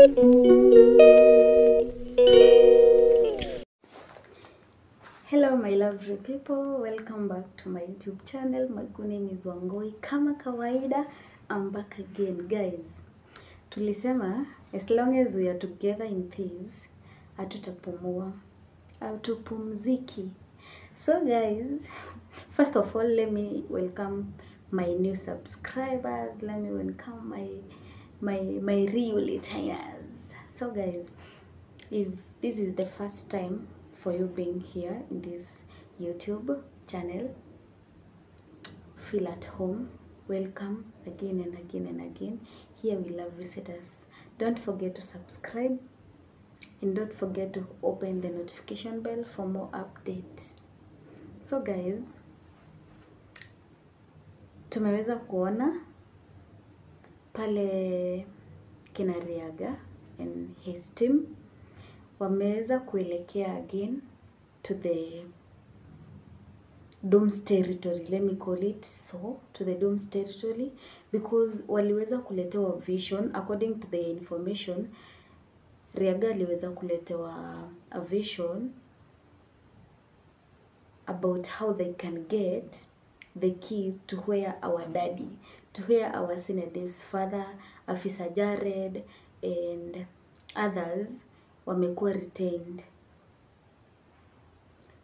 Hello my lovely people, welcome back to my YouTube channel. My good name is Wangoi. Kama kawaida, I'm back again guys. Tulisema as long as we are together in this, hatutapumua, hatupumziki. So guys, first of all, let me welcome my new subscribers. Let me welcome my real listeners. So guys, if this is the first time for you being here in this YouTube channel, feel at home. Welcome again and again and again. Here we love visitors. Don't forget to subscribe and don't forget to open the notification bell for more updates. So guys, tumeweza kuona pale kina Riaga and his team wameweza kuelekea again to the Dooms territory. Let me call it so, to the Dooms territory, because waliweza kuletewa vision. According to the information, Riaga aliweza kuletewa a vision about how they can get the key to where our daddy, to where our Dave's father, Afisa Jared and others wamekuwa retained.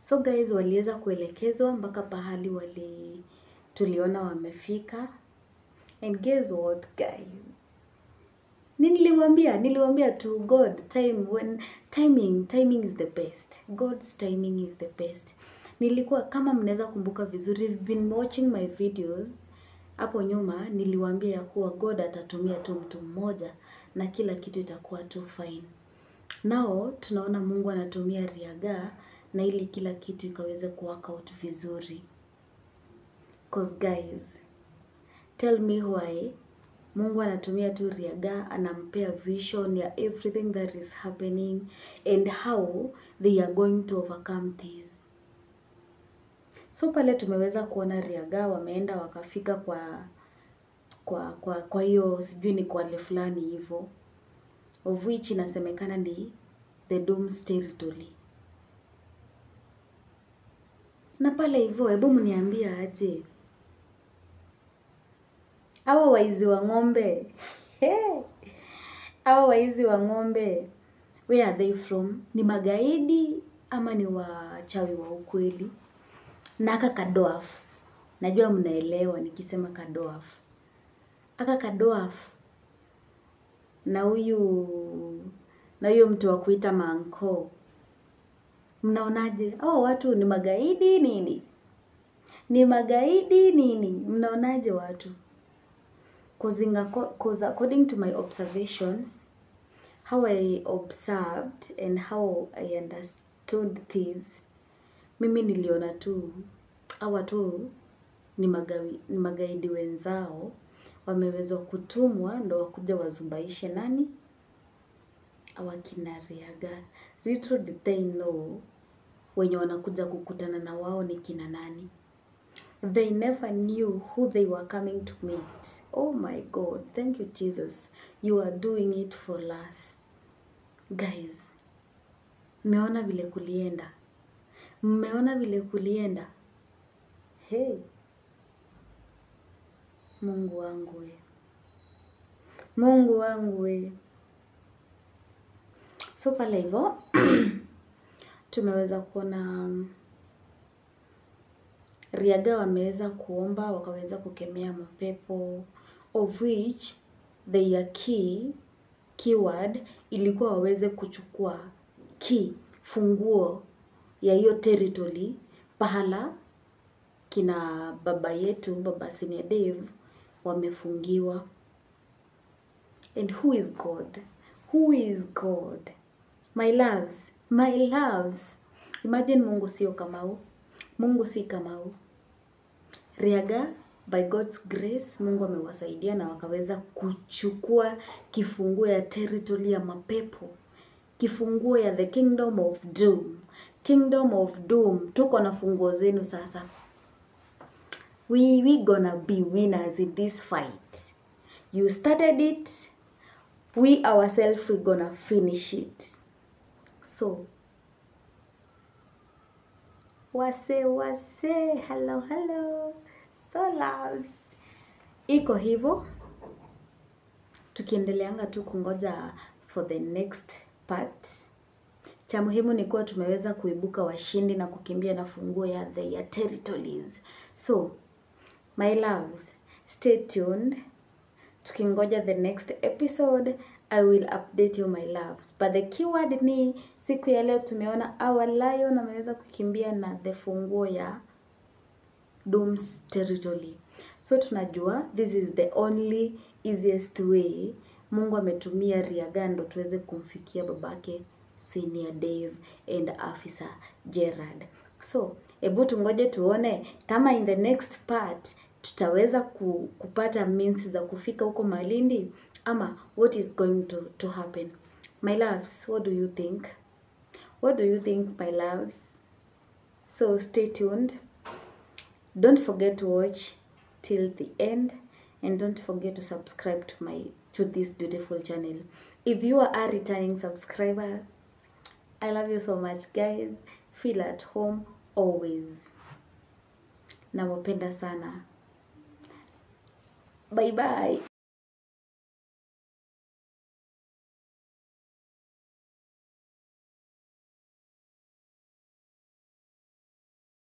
So guys, waliweza kuelekezwa mpaka pahali tuliona wamefika. And guess what guys? Niliwaambia to God, timing is the best. God's timing is the best. Nilikuwa, kama mnaweza kumbuka vizuri, you've been watching my videos hapo nyuma, niliwaambia ya kuwa God atatumia tu mtu mmoja na kila kitu itakuwa tu fine. Now tunaona Mungu anatumia Riaga na ili kila kitu ikaweze kuwork out vizuri. Cause guys, tell me why Mungu anatumia tu Riaga, anampea vision ya everything that is happening and how they are going to overcome this. So pale tumeweza kuona Riaga wameenda wakafika kwa hiyo sijui ni kwa fulani hivyo, of which inasemekana ni the Dooms territory. Na pale hivyo, hebu mniambia aje, hawa waizi wa ng'ombe hawa waizi wa ng'ombe, where are they from? Ni magaidi ama ni wachawi wa ukweli? Na aka kadoaf, najua mnaelewa nikisema kadoaf, aka kadoaf na huyu mtu wa kuita manko, mnaonaje? Hao watu ni magaidi nini? Ni magaidi nini? Mnaonaje watu? Cause according to my observations, how I observed and how I understood this, mimi niliona tu hawa tu ni magaidi wenzao wameweza kutumwa ndo wakuja wazubaishe nani? Hawa kina Riaga. Little did they know wenye wanakuja kukutana na wao ni kina nani. They never knew who they were coming to meet. Oh my God, thank you Jesus. You are doing it for us. Guys, mmeona vile kulienda? Mmeona vile kulienda? Hey, Mungu wangu we. Mungu wangu we. So pale hivyo tumeweza kuona Riaga wameweza kuomba, wakaweza kukemea mapepo, of which their keyword ilikuwa waweze kuchukua funguo ya hiyo territory pahala kina baba yetu, baba Dave wamefungiwa. And who is God? Who is God? My loves. Imagine Mungu sio Kamau. Mungu si Kamau. Riaga, by God's grace, Mungu amewasaidia na wakaweza kuchukua kifunguo ya territory ya mapepo. Kifunguo ya the kingdom of doom. Kingdom of doom. Tuko na funguo zenu sasa. We gonna be winners in this fight. You started it. we ourselves we gonna finish it. So wase, hello, so loves. Iko hivyo, tukiendeleanga tu kungoja for the next part. Cha muhimu ni kuwa tumeweza kuibuka washindi na kukimbia na funguo ya their territories. So my loves, stay tuned. Tukingoja the next episode, I will update you my loves. But the keyword ni siku ya leo tumeona our lion ameweza kukimbia na the funguo ya Doom's territory. So tunajua this is the only easiest way Mungu ametumia Riagando tuweze kumfikia babake Senior Dave and Officer Gerard. So hebu tungoje tuone kama in the next part tutaweza kupata means za kufika huko Malindi ama what is going to happen. My loves, what do you think? What do you think, my loves? So stay tuned. Don't forget to watch till the end, and don't forget to subscribe to this beautiful channel. If you are a returning subscriber, I love you so much, guys. Feel at home always. Nawapenda sana. Bye bye.